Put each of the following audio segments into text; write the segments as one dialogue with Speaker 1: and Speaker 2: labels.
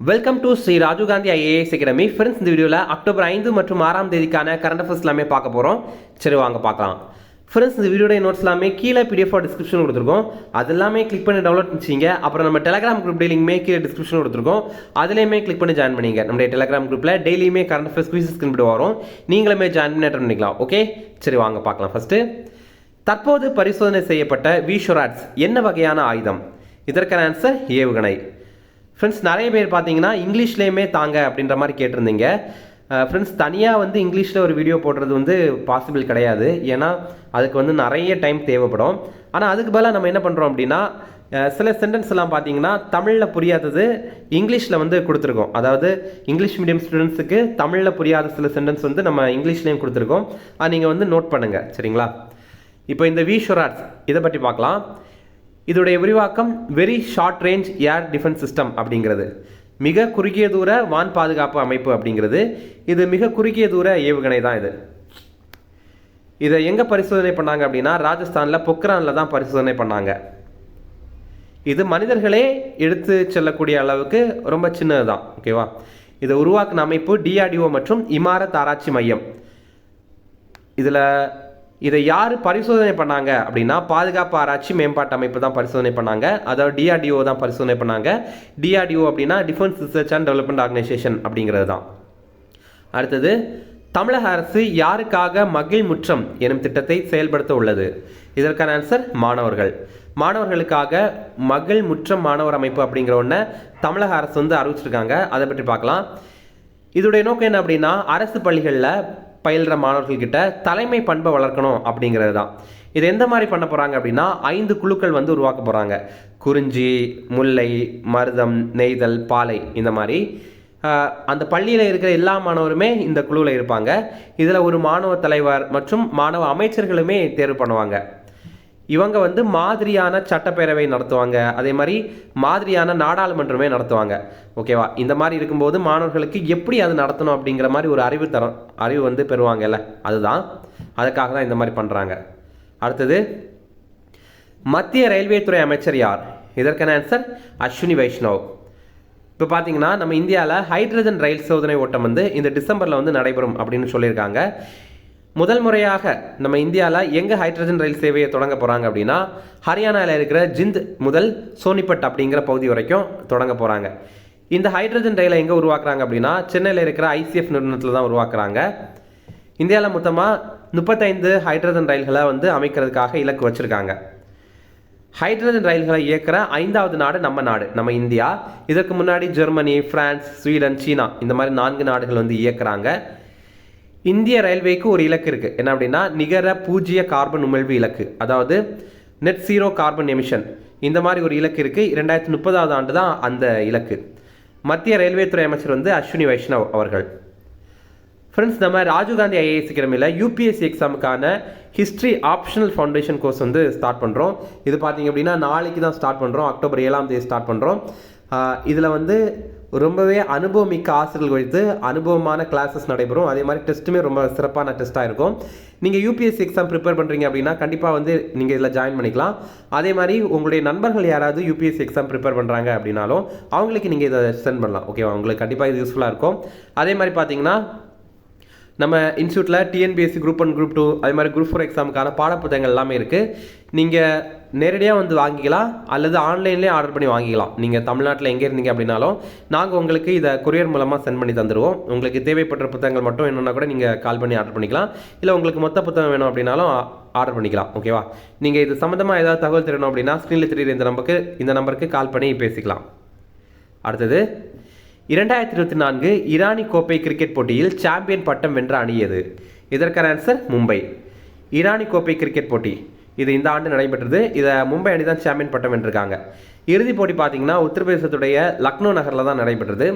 Speaker 1: Welcome to Shri Rajiv Gandhi IAS academy. Friends, இந்த வீடியோவில் October 5 மற்றும் 6ஆம் தேதிக்கான கரண்ட் அஃபேர்ஸ் எல்லாமே பார்க்க போகிறோம். சரி, வாங்க பார்க்கலாம். ஃப்ரெண்ட்ஸ், இந்த வீடியோட நோட்ஸ் எல்லாமே கீழே பிடிஎஃப் டிஸ்கிரிப்ஷன் கொடுத்துருக்கோம். அது எல்லாமே கிளிக் பண்ணி டவுன்லோட் பண்ணிச்சிங்க. அப்புறம் நம்ம டெலிகிராம் குரூப் டெய்லியுமே கீழே டிஸ்கிரிப்ஷன் கொடுத்துருக்கோம். அதுலேயுமே கிளிக் பண்ணி ஜாயின் பண்ணிங்க. நம்முடைய டெலிகிராம் குரூப்பில் டெய்லியுமே கரண்ட் அஃபேர்ஸ் குவிசஸ் கண்டுபிடி வரும். நீங்களுமே ஜாயின் பண்ணி அட்டெண்ட் பண்ணிக்கலாம். ஓகே, சரி வாங்க பார்க்கலாம். ஃபஸ்ட்டு, தற்போது பரிசோதனை செய்யப்பட்ட விஷோராட்ஸ் என்ன வகையான ஆயுதம்? இதற்கான ஆன்சர் ஏவுகணை. ஃப்ரெண்ட்ஸ், நிறைய பேர் பார்த்தீங்கன்னா இங்கிலீஷ்லேயுமே தாங்க அப்படின்ற மாதிரி கேட்டிருந்தீங்க. ஃப்ரெண்ட்ஸ், தனியாக வந்து இங்கிலீஷில் ஒரு வீடியோ போடுறது வந்து பாசிபிள் கிடையாது. ஏன்னா அதுக்கு வந்து நிறைய டைம் தேவைப்படும். ஆனால் அதுக்கு பதிலாக நம்ம என்ன பண்ணுறோம் அப்படின்னா, சில சென்டென்ஸ் எல்லாம் பார்த்தீங்கன்னா தமிழில் புரியாதது இங்கிலீஷில் வந்து கொடுத்துருக்கோம். அதாவது இங்கிலீஷ் மீடியம் ஸ்டூடெண்ட்ஸுக்கு தமிழில் புரியாத சில சென்டென்ஸ் வந்து நம்ம இங்கிலீஷ்லேயும் கொடுத்துருக்கோம். அது நீங்கள் வந்து நோட் பண்ணுங்கள், சரிங்களா? இப்போ இந்த விஷோராட்ஸ் இதை பற்றி பார்க்கலாம். இதோடைய விரிவாக்கம் very short range air defence system அப்படிங்கிறது. மிக குறுகிய தூர வான் பாதுகாப்பு அமைப்பு அப்படிங்கிறது. இது மிக குறுகிய தூர ஏவுகணை தான். இதை எங்கே பரிசோதனை பண்ணாங்க அப்படின்னா, ராஜஸ்தானில் பொக்ரானில் தான் பரிசோதனை பண்ணாங்க. இது மனிதர்களே எடுத்து செல்லக்கூடிய அளவுக்கு ரொம்ப சின்னது தான். ஓகேவா? இதை உருவாக்கின அமைப்பு டிஆர்டிஓ மற்றும் இமாரத் ஆராய்ச்சி மையம். இதை யார் பரிசோதனை பண்ணாங்க அப்படின்னா, பாதுகாப்பு ஆராய்ச்சி மேம்பாட்டு அமைப்பு தான் பரிசோதனை பண்ணாங்க. அதாவது டிஆர்டிஓ தான் பரிசோதனை பண்ணாங்க. டிஆர்டிஓ அப்படின்னா defence research and development organisation அப்படிங்கிறது தான். அடுத்தது, தமிழக அரசு யாருக்காக மகிழ் முற்றம் எனும் திட்டத்தை செயல்படுத்த உள்ளது? இதற்கான ஆன்சர் மாணவர்கள். மாணவர்களுக்காக மகிழ் முற்றம் மாணவர் அமைப்பு அப்படிங்கிற ஒன்றை தமிழக அரசு வந்து அறிவிச்சிருக்காங்க. அதை பற்றி பார்க்கலாம். இதோடைய நோக்கம் என்ன அப்படின்னா, அரசு பள்ளிகளில் பயில்ற மாணவர்கள்கிட்ட தலைமை பண்பை வளர்க்கணும் அப்படிங்கிறது தான். இது எந்த மாதிரி பண்ண போகிறாங்க அப்படின்னா, 5 குழுக்கள் வந்து உருவாக்க போகிறாங்க. குறிஞ்சி, முல்லை, மருதம், நெய்தல், பாலை, இந்த மாதிரி அந்த பள்ளியில் இருக்கிற எல்லா மாணவருமே இந்த குழுவில் இருப்பாங்க. இதில் ஒரு மாணவ தலைவர் மற்றும் மாணவ அமைச்சர்களுமே தேர்வு பண்ணுவாங்க. இவங்க வந்து மாதிரியான சட்டப்பேரவை நடத்துவாங்க. அதே மாதிரி மாதிரியான நாடாளுமன்றமே நடத்துவாங்க. ஓகேவா? இந்த மாதிரி இருக்கும்போது மாணவர்களுக்கு எப்படி அது நடத்தணும் அப்படிங்கிற மாதிரி ஒரு அறிவு வந்து பெறுவாங்கல்ல, அதுதான். அதுக்காக தான் இந்த மாதிரி பண்ணுறாங்க. அடுத்தது, மத்திய ரயில்வே துறை அமைச்சர் யார்? இதற்கான ஆன்சர் அஸ்வினி வைஷ்ணவ். இப்போ பார்த்தீங்கன்னா, நம்ம இந்தியாவில் ஹைட்ரஜன் ரயில் சோதனை ஓட்டம் வந்து இந்த டிசம்பரில் வந்து நடைபெறும் அப்படின்னு சொல்லியிருக்காங்க. முதல் முறையாக நம்ம இந்தியாவில் எங்கே ஹைட்ரஜன் ரயில் சேவையை தொடங்க போகிறாங்க அப்படின்னா, ஹரியானாவில் இருக்கிற ஜிந்த் முதல் சோனிபட் அப்படிங்கிற பகுதி வரைக்கும் தொடங்க போகிறாங்க. இந்த ஹைட்ரஜன் ரயிலை எங்கே உருவாக்குறாங்க அப்படின்னா, சென்னையில் இருக்கிற ஐசிஎஃப் நிறுவனத்தில் தான் உருவாக்குறாங்க. இந்தியாவில் மொத்தமாக 35 ஹைட்ரஜன் ரயில்களை வந்து அமைக்கிறதுக்காக இலக்கு வச்சுருக்காங்க. ஹைட்ரஜன் ரயில்களை இயக்கிற 5வது நாடு நம்ம இந்தியா. இதற்கு முன்னாடி ஜெர்மனி, பிரான்ஸ், ஸ்வீடன், சீனா, இந்த மாதிரி 4 நாடுகள் வந்து இயக்குறாங்க. இந்திய ரயில்வேக்கு ஒரு இலக்கு இருக்குது. என்ன அப்படின்னா, நிகர பூஜ்ஜிய கார்பன் உமிழ்வு இலக்கு, அதாவது நெட் ஜீரோ கார்பன் எமிஷன். இந்த மாதிரி ஒரு இலக்கு இருக்குது. 2030ஆம் ஆண்டு தான் அந்த இலக்கு. மத்திய ரயில்வே துறை அமைச்சர் வந்து அஸ்வினி வைஷ்ணவ் அவர்கள். ஃப்ரெண்ட்ஸ், நம்ம ராஜீவ்காந்தி ஐஏஎஸ் அகாடமியில் UPSC எக்ஸாமுக்கான history optional foundation course வந்து ஸ்டார்ட் பண்ணுறோம். இது பார்த்தீங்க அப்படின்னா நாளைக்கு தான் ஸ்டார்ட் பண்ணுறோம். அக்டோபர் 7ஆம் தேதி ஸ்டார்ட் பண்ணுறோம். இதில் வந்து ரொம்பவே அனுபவமிக்க ஆசிரியர்கள் வைத்து அனுபவமான கிளாஸஸ் நடைபெறும். அதே மாதிரி டெஸ்ட்டுமே ரொம்ப சிறப்பான டெஸ்ட்டாக இருக்கும். நீங்கள் யூபிஎஸ்சி எக்ஸாம் ப்ரிப்பேர் பண்ணுறீங்க அப்படின்னா கண்டிப்பாக வந்து நீங்கள் இதில் ஜாயின் பண்ணிக்கலாம். அதே மாதிரி உங்களுடைய நண்பர்கள் யாராவது யூபிஎஸ்சி எக்ஸாம் ப்ரிப்பேர் பண்ணுறாங்க அப்படின்னாலும் அவங்களுக்கு நீங்கள் இதை சென்ட் பண்ணலாம். ஓகேவா? உங்களுக்கு கண்டிப்பாக இது யூஸ்ஃபுல்லாக இருக்கும். அதே மாதிரி பார்த்தீங்கன்னா, நம்ம இன்ஸ்டியூட்டில் டிஎன்பிஎஸ்சி குரூப் 1, குரூப் 2, அதே மாதிரி குரூப் 4 எக்ஸாமுக்கான பாடப்புத்தகங்கள் எல்லாமே இருக்குது. நீங்கள் நேரடியாக வந்து வாங்கிக்கலாம் அல்லது ஆன்லைன்லேயே ஆர்டர் பண்ணி வாங்கிக்கலாம். நீங்கள் தமிழ்நாட்டில் எங்கே இருந்தீங்க அப்படின்னாலும் நாங்கள் உங்களுக்கு இதை கொரியர் மூலமாக சென்ட் பண்ணி தந்துடுவோம். உங்களுக்கு தேவைப்படுற புத்தகங்கள் மட்டும் என்னென்னா கூட நீங்கள் கால் பண்ணி ஆர்டர் பண்ணிக்கலாம். இல்லை உங்களுக்கு மொத்த புத்தகம் வேணும் அப்படின்னாலும் ஆர்டர் பண்ணிக்கலாம். ஓகேவா? நீங்கள் இது சம்மந்தமாக ஏதாவது தகவல் தெரியணும் அப்படின்னா ஸ்க்ரீனில் தெரியுற இந்த நம்பருக்கு கால் பண்ணி பேசிக்கலாம். அடுத்தது, 2024 இரானி கோப்பை கிரிக்கெட் போட்டியில் சாம்பியன் பட்டம் வென்ற அணி எது? இதற்கான ஆன்சர் மும்பை. இரானி கோப்பை கிரிக்கெட் போட்டி இது இந்த ஆண்டு நடைபெற்றது. இதை மும்பை அணி தான் சாம்பியன் பட்டம் வென்றிருக்காங்க. இறுதிப் போட்டி பார்த்தீங்கன்னா உத்தரப்பிரதேசத்துடைய லக்னோ நகரில் தான் நடைபெற்றது.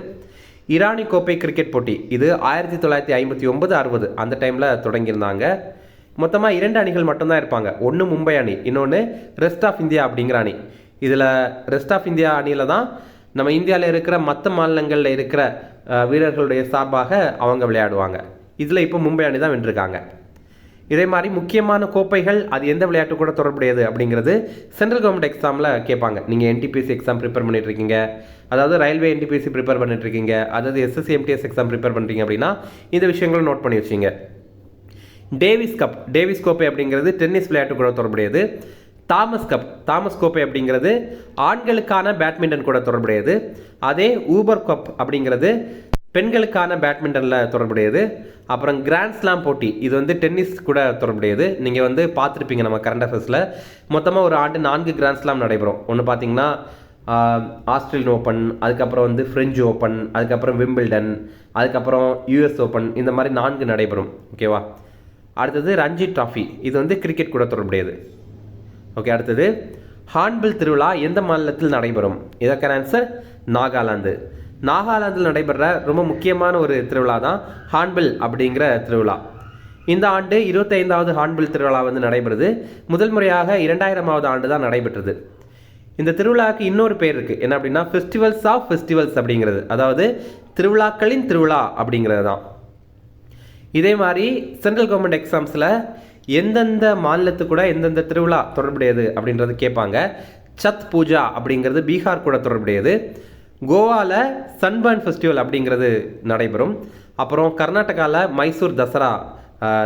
Speaker 1: இரானி கோப்பை கிரிக்கெட் போட்டி இது 1959-60 அந்த டைமில் தொடங்கியிருந்தாங்க. மொத்தமாக 2 அணிகள் மட்டும்தான் இருப்பாங்க. ஒன்று மும்பை அணி, இன்னொன்று ரெஸ்ட் ஆஃப் இந்தியா அப்படிங்கிற அணி. இதில் ரெஸ்ட் ஆஃப் இந்தியா அணியில் தான் நம்ம இந்தியாவில் இருக்கிற மற்ற மாநிலங்களில் இருக்கிற வீரர்களுடைய சார்பாக அவங்க விளையாடுவாங்க. இதில் இப்போ மும்பை அணி தான் வென்றிருக்காங்க. இதே மாதிரி முக்கியமான கோப்பைகள் அது எந்த விளையாட்டு கூட தொடர்புடையது அப்படிங்கிறது சென்ட்ரல் கவர்மெண்ட் எக்ஸாமில் கேட்பாங்க. நீங்கள் NTPC எக்ஸாம் ப்ரிப்பேர் பண்ணிட்டு இருக்கீங்க, அதாவது ரயில்வே NTPC ப்ரிப்பேர் பண்ணிட்டு இருக்கீங்க, அதாவது SSC MTS எக்ஸாம் ப்ரிப்பேர் பண்ணுறீங்க அப்படின்னா இந்த விஷயங்களும் நோட் பண்ணி வச்சிங்க. டேவிஸ் கப், டேவிஸ் கோப்பை அப்படிங்கிறது டென்னிஸ் விளையாட்டு கூட தொடர்புடையது. தாமஸ் கப், தாமஸ் கோப்பை அப்படிங்கிறது ஆண்களுக்கான பேட்மிண்டன் கூட தொடர்புடையது. அதே ஊபர் கப் அப்படிங்கிறது பெண்களுக்கான பேட்மிண்டனில் தொடர்புடையது. அப்புறம் கிராண்ட் ஸ்லாம் போட்டி, இது வந்து டென்னிஸ் கூட தொடர்புடையது. நீங்கள் வந்து பார்த்துருப்பீங்க நம்ம கரண்ட் அஃபேர்ஸில் மொத்தமாக ஒரு ஆண்டு 4 கிராண்ட் ஸ்லாம் நடைபெறும். ஒன்று பார்த்தீங்கன்னா ஆஸ்திரேலியன் ஓப்பன், அதுக்கப்புறம் வந்து ஃப்ரெஞ்சு ஓப்பன், அதுக்கப்புறம் விம்பிள்டன், அதுக்கப்புறம் US ஓப்பன், இந்த மாதிரி 4 நடைபெறும். ஓகேவா? அடுத்தது ரஞ்சி ட்ராஃபி, இது வந்து கிரிக்கெட் கூட தொடர்புடையது. ஓகே, அடுத்தது ஹார்ன்பில் திருவிழா எந்த மாநிலத்தில் நடைபெறும்? இதற்கான ஆன்சர் நாகாலாந்து. நாகாலாந்தில் நடைபெற ரொம்ப முக்கியமான ஒரு திருவிழா தான் ஹார்ன்பில் அப்படிங்கிற திருவிழா. இந்த ஆண்டு 25வது ஹார்ன்பில் திருவிழா வந்து நடைபெறுது. முதல் முறையாக 2000வது ஆண்டு தான் நடைபெற்றது. இந்த திருவிழாவுக்கு இன்னொரு பேர் இருக்குது, என்ன அப்படின்னா ஃபெஸ்டிவல்ஸ் ஆஃப் ஃபெஸ்டிவல்ஸ் அப்படிங்கிறது, அதாவது திருவிழாக்களின் திருவிழா அப்படிங்கிறது தான். இதே மாதிரி சென்ட்ரல் கவர்மெண்ட் எக்ஸாம்ஸில் எந்தெந்த மாநிலத்துக்கு கூட எந்தெந்த திருவிழா தொடர்புடையது அப்படின்றது கேட்பாங்க. சத் பூஜா அப்படிங்கிறது பீகார் கூட தொடர்புடையது. கோவாவில் சன்பர்ன் ஃபெஸ்டிவல் அப்படிங்கிறது நடைபெறும். அப்புறம் கர்நாடகாவில் மைசூர் தசரா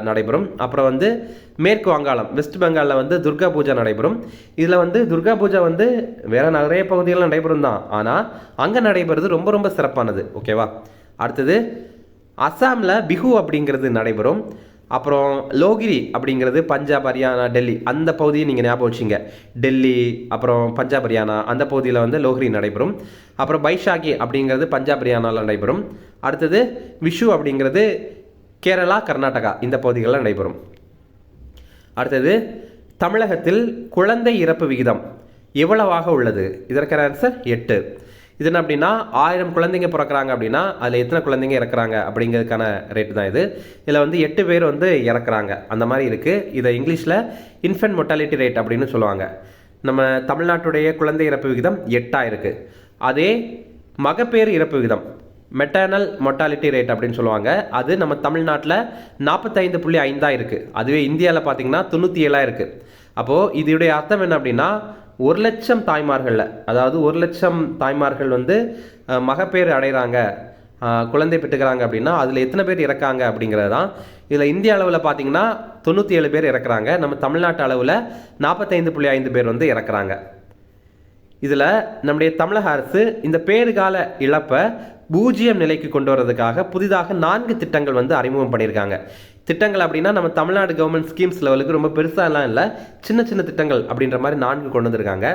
Speaker 1: நடைபெறும். அப்புறம் வந்து மேற்கு வங்காளம், வெஸ்ட் பெங்காலில் வந்து துர்கா பூஜா நடைபெறும். இதில் வந்து துர்கா பூஜா வந்து வேறு நிறைய பகுதிகளில் நடைபெறும் தான், ஆனால் அங்கே நடைபெறுறது ரொம்ப ரொம்ப சிறப்பானது. ஓகேவா? அடுத்தது அசாமில் பிஹு அப்படிங்கிறது நடைபெறும். அப்புறம் லோகிரி அப்படிங்கிறது பஞ்சாப், ஹரியானா, டெல்லி அந்த பகுதியை நீங்கள் ஞாபகம் வச்சிங்க. டெல்லி, அப்புறம் பஞ்சாப், ஹரியானா அந்த பகுதியில் வந்து லோகிரி நடைபெறும். அப்புறம் பைஷாகி அப்படிங்கிறது பஞ்சாப், ஹரியானாவில் நடைபெறும். அடுத்தது விஷு அப்படிங்கிறது கேரளா, கர்நாடகா இந்த பகுதிகளில் நடைபெறும். அடுத்தது தமிழகத்தில் குழந்தை இறப்பு விகிதம் எவ்வளவாக உள்ளது? இதற்கான ஆன்சர் 8. இது என்ன அப்படின்னா 1000 குழந்தைங்க பிறக்கிறாங்க அப்படின்னா அதில் எத்தனை குழந்தைங்க இறக்குறாங்க அப்படிங்கிறதுக்கான ரேட்டு தான் இது. இதில் வந்து 8 பேர் வந்து இறக்குறாங்க அந்த மாதிரி இருக்குது. இதை இங்கிலீஷில் இன்ஃபென்ட் மொர்டாலிட்டி ரேட் அப்படின்னு சொல்லுவாங்க. நம்ம தமிழ்நாட்டுடைய குழந்தை இறப்பு விகிதம் 8 இருக்குது. அதே மகப்பேறு இறப்பு விகிதம் மெட்டர்னல் மொர்டாலிட்டி ரேட் அப்படின்னு சொல்லுவாங்க. அது நம்ம தமிழ்நாட்டில் 45.5 இருக்குது. அதுவே இந்தியாவில் பார்த்தீங்கன்னா 97 இருக்குது. அப்போது இதோடைய அர்த்தம் என்ன அப்படின்னா 1,00,000 தாய்மார்களில், அதாவது 1,00,000 தாய்மார்கள் வந்து மகப்பேறு அடைகிறாங்க, குழந்தை பெற்றுக்கிறாங்க அப்படின்னா அதில் எத்தனை பேர் இறக்காங்க அப்படிங்கிறது தான். இதில் இந்திய அளவில் பார்த்தீங்கன்னா 97 பேர் இறக்குறாங்க. நம்ம தமிழ்நாட்டு அளவில் 45.5 பேர் வந்து இறக்குறாங்க. இதில் நம்முடைய தமிழக அரசு இந்த பேறுகால இழப்பை 0 நிலைக்கு கொண்டு வரதுக்காக புதிதாக 4 திட்டங்கள் வந்து அறிமுகம் பண்ணியிருக்காங்க. திட்டங்கள் அப்படின்னா நம்ம தமிழ்நாடு கவர்மெண்ட் ஸ்கீம்ஸ் லெவலுக்கு ரொம்ப பெருசாலாம் இல்லை, சின்ன சின்ன திட்டங்கள் அப்படின்ற மாதிரி 4 கொண்டு வந்திருக்காங்க.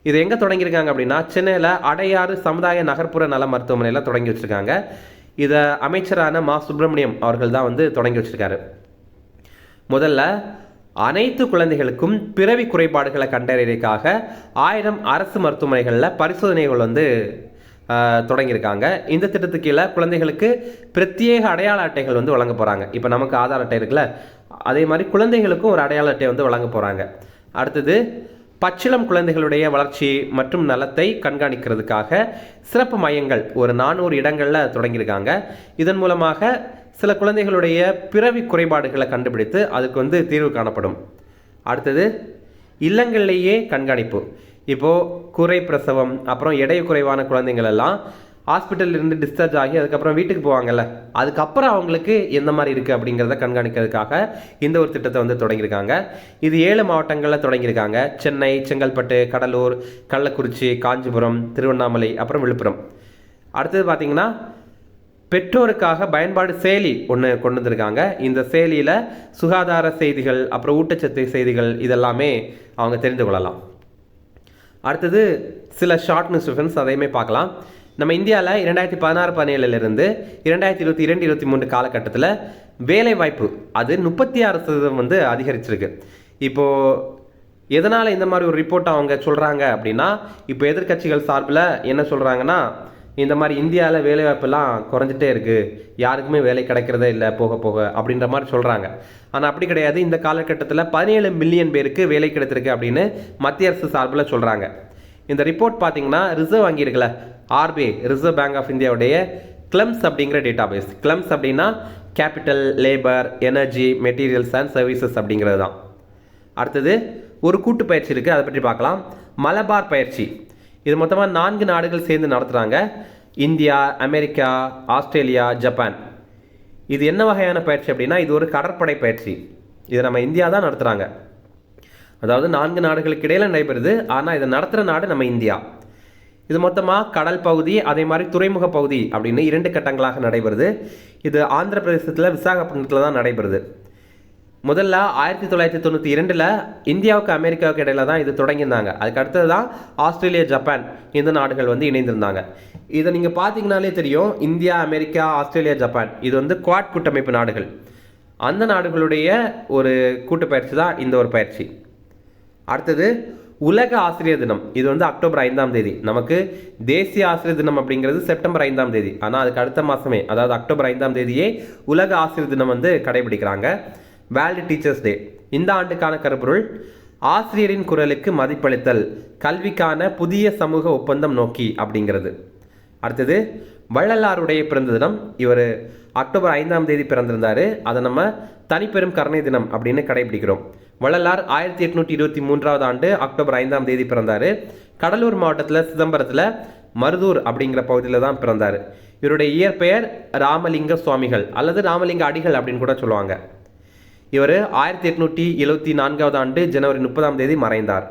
Speaker 1: இது எங்கே தொடங்கியிருக்காங்க அப்படின்னா சென்னையில் அடையாறு சமுதாய நகர்ப்புற நல மருத்துவமனையில் தொடங்கி வச்சுருக்காங்க. இதை அமைச்சரான மா சுப்பிரமணியம் அவர்கள் தான் வந்து தொடங்கி வச்சுருக்காரு. முதல்ல அனைத்து குழந்தைகளுக்கும் பிறவி குறைபாடுகளை கண்டறியறதுக்காக 1000 அரசு மருத்துவமனைகளில் பரிசோதனைகள் வந்து தொடங்கியிருக்காங்க. இந்த திட்டத்துக்கு கீழே குழந்தைகளுக்கு பிரத்யேக அடையாள அட்டைகள் வந்து வழங்க போகிறாங்க. இப்போ நமக்கு ஆதார் அட்டை இருக்குல்ல, அதே மாதிரி குழந்தைகளுக்கும் ஒரு அடையாள அட்டை வந்து வழங்க போகிறாங்க. அடுத்தது பச்சிளம் குழந்தைகளுடைய வளர்ச்சி மற்றும் நலத்தை கண்காணிக்கிறதுக்காக சிறப்பு மையங்கள் ஒரு 400 இடங்களில் தொடங்கியிருக்காங்க. இதன் மூலமாக சில குழந்தைகளுடைய பிறவி குறைபாடுகளை கண்டுபிடித்து அதுக்கு வந்து தீர்வு காணப்படும். அடுத்தது இல்லங்களிலேயே கண்காணிப்பு. இப்போது குறை பிரசவம், அப்புறம் எடை குறைவான குழந்தைங்கள் எல்லாம் ஹாஸ்பிட்டலிருந்து டிஸ்சார்ஜ் ஆகி அதுக்கப்புறம் வீட்டுக்கு போவாங்கல்ல, அதுக்கப்புறம் அவங்களுக்கு எந்த மாதிரி இருக்குது அப்படிங்கிறத கண்காணிக்கிறதுக்காக இந்த ஒரு திட்டத்தை வந்து தொடங்கியிருக்காங்க. இது 7 மாவட்டங்களில் தொடங்கியிருக்காங்க. சென்னை, செங்கல்பட்டு, கடலூர், கள்ளக்குறிச்சி, காஞ்சிபுரம், திருவண்ணாமலை, அப்புறம் விழுப்புரம். அடுத்தது பார்த்திங்கன்னா பெற்றோருக்காக பயன்பாடு செயலி ஒன்று கொண்டு வந்திருக்காங்க. இந்த செயலியில் சுகாதார செய்திகள், அப்புறம் ஊட்டச்சத்து செய்திகள் இதெல்லாமே அவங்க தெரிந்து கொள்ளலாம். அடுத்தது சில ஷார்ட் நியூஸ் டிஃபரன்ஸ், அதையுமே பார்க்கலாம். நம்ம இந்தியாவில் 2016-17 2022-23 காலகட்டத்தில் வேலைவாய்ப்பு அது 36% வந்து அதிகரிச்சிருக்கு. இப்போது எதனால் இந்த மாதிரி ஒரு ரிப்போர்ட் அவங்க சொல்கிறாங்க அப்படின்னா, இப்போ எதிர்கட்சிகள் சார்பில் என்ன சொல்கிறாங்கன்னா, இந்த மாதிரி இந்தியாவில் வேலைவாய்ப்பெல்லாம் குறைஞ்சிட்டே இருக்குது, யாருக்குமே வேலை கிடைக்கிறதே இல்லை போக போக அப்படின்ற மாதிரி சொல்கிறாங்க. ஆனால் அப்படி கிடையாது. இந்த காலகட்டத்தில் 17 மில்லியன் பேருக்கு வேலை கிடைத்திருக்கு அப்படின்னு மத்திய அரசு சார்பில் சொல்கிறாங்க. இந்த ரிப்போர்ட் பார்த்தீங்கன்னா ரிசர்வ் வங்கி இருக்குல்ல, RBI ரிசர்வ் பேங்க் ஆஃப் இந்தியாவுடைய கிளம்ஸ் அப்படிங்கிற டேட்டாபேஸ். கிளம்ஸ் அப்படின்னா capital, labour, energy, materials and services அப்படிங்கிறது தான். அடுத்தது ஒரு கூட்டு பயிற்சி இருக்குது, அதை பற்றி பார்க்கலாம். மலபார் பயிற்சி. இது மொத்தமாக 4 நாடுகள் சேர்ந்து நடத்துகிறாங்க. India, America, Australia, Japan. இது என்ன வகையான பயிற்சி அப்படின்னா இது ஒரு கடற்படை பயிற்சி. இதை நம்ம இந்தியா தான் நடத்துகிறாங்க. அதாவது 4 நாடுகளுக்கு இடையில் நடைபெறுது. ஆனால் இதை நடத்துகிற நாடு நம்ம இந்தியா. இது மொத்தமாக கடல் பகுதி, அதே மாதிரி துறைமுக பகுதி அப்படின்னு 2 கட்டங்களாக நடைபெறுது. இது ஆந்திர பிரதேசத்தில் விசாகப்பட்டினத்தில் தான் நடைபெறுது. முதல்ல 1992 இந்தியாவுக்கு அமெரிக்காவுக்கு இடையில தான் இது தொடங்கியிருந்தாங்க. அதுக்கு அடுத்தது தான் ஆஸ்திரேலியா, ஜப்பான் இந்த நாடுகள் வந்து இணைந்திருந்தாங்க. இதை நீங்கள் பார்த்தீங்கனாலே தெரியும். இந்தியா, அமெரிக்கா, ஆஸ்திரேலியா, ஜப்பான் இது வந்து குவாட் கூட்டமைப்பு நாடுகள். அந்த நாடுகளுடைய ஒரு கூட்டு பயிற்சி தான் இந்த ஒரு பயிற்சி. அடுத்தது உலக ஆசிரியர் தினம். இது வந்து அக்டோபர் 5ஆம் தேதி. நமக்கு தேசிய ஆசிரியர் தினம் அப்படிங்கிறது செப்டம்பர் 5ஆம் தேதி. ஆனால் அதுக்கு அடுத்த மாதமே, அதாவது அக்டோபர் 5ஆம் தேதியே உலக ஆசிரியர் தினம் வந்து கடைபிடிக்கிறாங்க. World teachers day. இந்த ஆண்டுக்கான கருப்பொருள் ஆசிரியரின் குரலுக்கு மதிப்பளித்தல், கல்விக்கான புதிய சமூக ஒப்பந்தம் நோக்கி அப்படிங்கிறது. அடுத்தது வள்ளலாருடைய பிறந்த தினம். இவர் அக்டோபர் 5ஆம் தேதி பிறந்திருந்தார். அதை நம்ம தனிப்பெரும் கருணை தினம் அப்படின்னு கடைபிடிக்கிறோம். வள்ளலார் 1823ஆவது ஆண்டு அக்டோபர் 5ஆம் தேதி பிறந்தார். கடலூர் மாவட்டத்தில் சிதம்பரத்தில் மருதூர் அப்படிங்கிற பகுதியில் தான் பிறந்தார். இவருடைய இயற்பெயர் ராமலிங்க சுவாமிகள் அல்லது ராமலிங்க அடிகள் அப்படின்னு கூட சொல்லுவாங்க. இவர் 1874ஆவது ஆண்டு ஜனவரி 30ஆம் தேதி மறைந்தார்.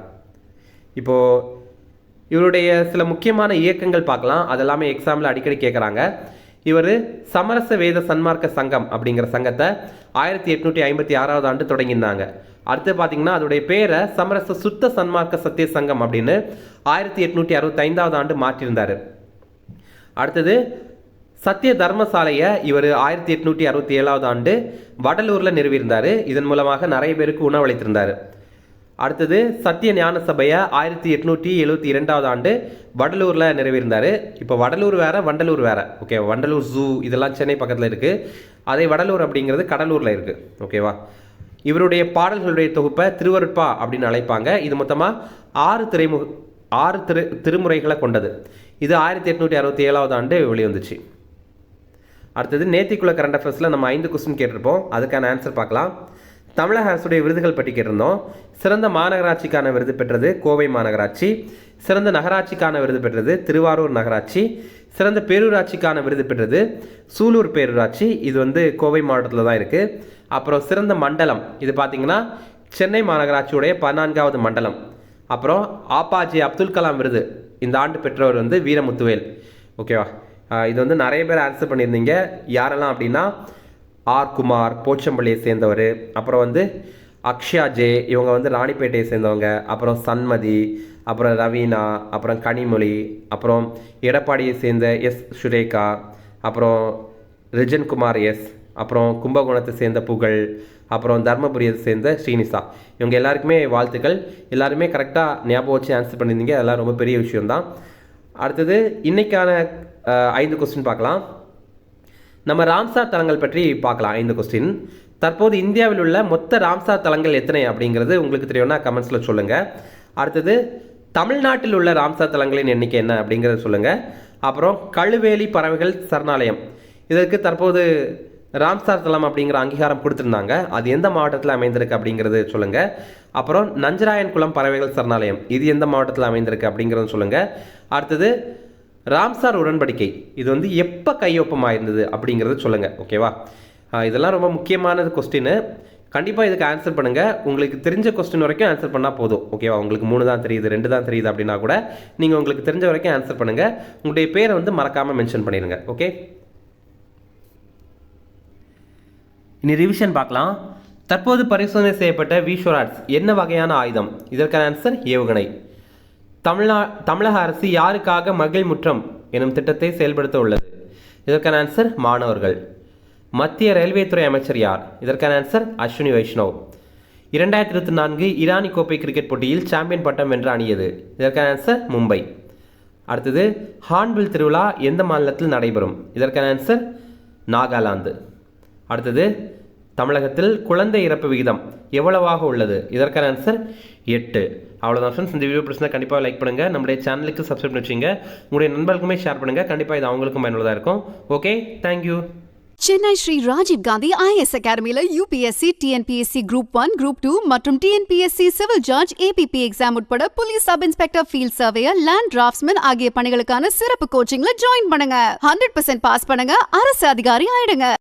Speaker 1: இப்போது இவருடைய சில முக்கியமான இயக்கங்கள் பார்க்கலாம். அதெல்லாமே எக்ஸாமில் அடிக்கடி கேட்குறாங்க. இவர் சமரச வேத சன்மார்க்க சங்கம் அப்படிங்கிற சங்கத்தை 1856ஆவது ஆண்டு தொடங்கியிருந்தாங்க. அடுத்து பார்த்தீங்கன்னா அதோடைய பேரை சமரச சுத்த சன்மார்க்க சத்திய சங்கம் அப்படின்னு 1865ஆவது ஆண்டு மாற்றியிருந்தார். அடுத்தது சத்திய தர்மசாலையை இவர் 1867ஆவது ஆண்டு வடலூரில் நிறுவியிருந்தார். இதன் மூலமாக நிறைய பேருக்கு உணவளித்திருந்தார். அடுத்தது சத்திய ஞான சபையை 1872ஆவது ஆண்டு வடலூரில் நிறுவியிருந்தார். இப்போ வடலூர் வேறு, வண்டலூர் வேறு. ஓகே, வண்டலூர் ஜூ இதெல்லாம் சென்னை பக்கத்தில் இருக்குது. அதே வடலூர் அப்படிங்கிறது கடலூரில் இருக்குது. ஓகேவா. இவருடைய பாடல்களுடைய தொகுப்பை திருவருட்பா அப்படின்னு அழைப்பாங்க. இது மொத்தமாக 6 திருமுறைகளை கொண்டது. இது 1867ஆவது ஆண்டு வெளிவந்துச்சு. அடுத்தது நேத்திக்குள்ள கரண்ட் அஃபேர்ஸில் நம்ம 5 கொஸ்டின் கேட்டிருப்போம். அதுக்கான ஆன்சர் பார்க்கலாம். தமிழக அரசுடைய விருதுகள் பற்றி கேட்டிருந்தோம். சிறந்த மாநகராட்சிக்கான விருது பெற்றது கோவை மாநகராட்சி. சிறந்த நகராட்சிக்கான விருது பெற்றது திருவாரூர் நகராட்சி. சிறந்த பேரூராட்சிக்கான விருது பெற்றது சூலூர் பேரூராட்சி. இது வந்து கோவை மாவட்டத்தில் தான் இருக்குது. அப்புறம் சிறந்த மண்டலம் இது பார்த்திங்கன்னா சென்னை மாநகராட்சியுடைய 14வது மண்டலம். அப்புறம் ஆப்பாஜி அப்துல் கலாம் விருது இந்த ஆண்டு பெற்றவர் வந்து வீரமுத்துவேல். ஓகேவா. இது வந்து நிறைய பேர் ஆன்சர் பண்ணியிருந்தீங்க. யாரெல்லாம் அப்படின்னா ஆர் குமார் போச்சம்பள்ளியை சேர்ந்தவர், அப்புறம் வந்து அக்ஷயா ஜே இவங்க வந்து ராணிப்பேட்டையை சேர்ந்தவங்க, அப்புறம் சன்மதி, அப்புறம் ரவீனா, அப்புறம் கனிமொழி, அப்புறம் எடப்பாடியை சேர்ந்த எஸ் சுரேகா, அப்புறம் ரிஜன் குமார் எஸ், அப்புறம் கும்பகோணத்தை சேர்ந்த புகழ், அப்புறம் தர்மபுரியை சேர்ந்த ஸ்ரீனிசா. இவங்க எல்லாருக்குமே வாழ்த்துக்கள். எல்லாருமே கரெக்டாக ஞாபகம் வச்சு ஆன்சர் பண்ணியிருந்தீங்க. அதெல்லாம் ரொம்ப பெரிய விஷயம்தான். அடுத்தது இன்னைக்கான 5 கொஸ்டின் பார்க்கலாம். நம்ம ராம்சார் தலங்கள் பற்றி பார்க்கலாம். 5 கொஸ்டின். தற்போது இந்தியாவில் உள்ள மொத்த ராம்சார் தலங்கள் எத்தனை அப்படிங்கிறது உங்களுக்கு தெரியும்னா கமெண்ட்ஸில் சொல்லுங்கள். அடுத்தது தமிழ்நாட்டில் உள்ள ராம்சார் தலங்களின் எண்ணிக்கை என்ன அப்படிங்கிறத சொல்லுங்கள். அப்புறம் கழுவேலி பறவைகள் சரணாலயம் இதற்கு தற்போது ராம்சார் தலம் அப்படிங்கிற அங்கீகாரம் கொடுத்துருந்தாங்க. அது எந்த மாவட்டத்தில் அமைந்திருக்கு அப்படிங்கிறது சொல்லுங்கள். அப்புறம் நஞ்சராயன் குளம் பறவைகள் சரணாலயம் இது எந்த மாவட்டத்தில் அமைந்திருக்கு அப்படிங்கிறத சொல்லுங்கள். அடுத்தது ராம்சார் உடன்படிக்கை இது வந்து எப்போ கையொப்பமாயிருந்தது அப்படிங்கிறது சொல்லுங்கள். ஓகேவா. இதெல்லாம் ரொம்ப முக்கியமானது கொஸ்டின். கண்டிப்பாக இதுக்கு ஆன்சர் பண்ணுங்கள். உங்களுக்கு தெரிஞ்ச கொஸ்டின் வரைக்கும் ஆன்சர் பண்ணால் போதும். ஓகேவா. உங்களுக்கு 3 தான் தெரியுது, 2 தான் தெரியுது அப்படின்னா கூட நீங்கள் உங்களுக்கு தெரிஞ்ச வரைக்கும் ஆன்சர் பண்ணுங்கள். உங்களுடைய பேரை வந்து மறக்காமல் மென்ஷன் பண்ணிடுங்க. ஓகே. இனி ரிவிஷன் பார்க்கலாம். தற்போது பரிசோதனை செய்யப்பட்ட விஷோராட்ஸ் என்ன வகையான ஆயுதம்? இதற்கான ஆன்சர் ஏவுகணை. தமிழக அரசு யாருக்காக மகிழ் முற்றம் எனும் திட்டத்தை செயல்படுத்த உள்ளது? இதற்கான ஆன்சர் மாணவர்கள். மத்திய ரயில்வே துறை அமைச்சர் யார்? இதற்கான ஆன்சர் அஸ்வினி வைஷ்ணவ். 2024 இரானி கோப்பை கிரிக்கெட் போட்டியில் சாம்பியன் பட்டம் வென்ற அணி எது? இதற்கான ஆன்சர் மும்பை. அடுத்தது ஹார்ன்பில் திருவிழா எந்த மாநிலத்தில் நடைபெறும்? இதற்கான ஆன்சர் நாகாலாந்து. அடுத்தது தமிழகத்தில் குழந்தை இறப்பு விகிதம் எவ்வளவாக உள்ளது? இதற்கான ஆன்சர் 8. அவ்வளோதான் ஃப்ரெண்ட்ஸ். இந்த வீடியோ பிடிச்சிருந்தா கண்டிப்பாக லைக் பண்ணுங்கள். நம்மளுடைய சேனலுக்கு சப்ஸ்கிரைப் பண்ணி வச்சுங்க. உங்களுடைய நண்பர்களுக்குமே ஷேர் பண்ணுங்கள். கண்டிப்பாக இது அவங்களுக்கும் பயனுள்ளதாக இருக்கும். Okay, thank you.
Speaker 2: Chennai Shri Rajiv Gandhi IAS அகாடமில UPSC, TNPSC Group 1, Group 2 மற்றும் TNPSC civil judge, APP exam உட்பட police sub inspector, field surveyor, land draftsman ஆகிய பணிகளுக்கான சிறப்பு கோச்சிங்ல ஜாயின் பண்ணுங்க. 100% பாஸ் பண்ணுங்க, அரசு அதிகாரி ஆயிடுங்க.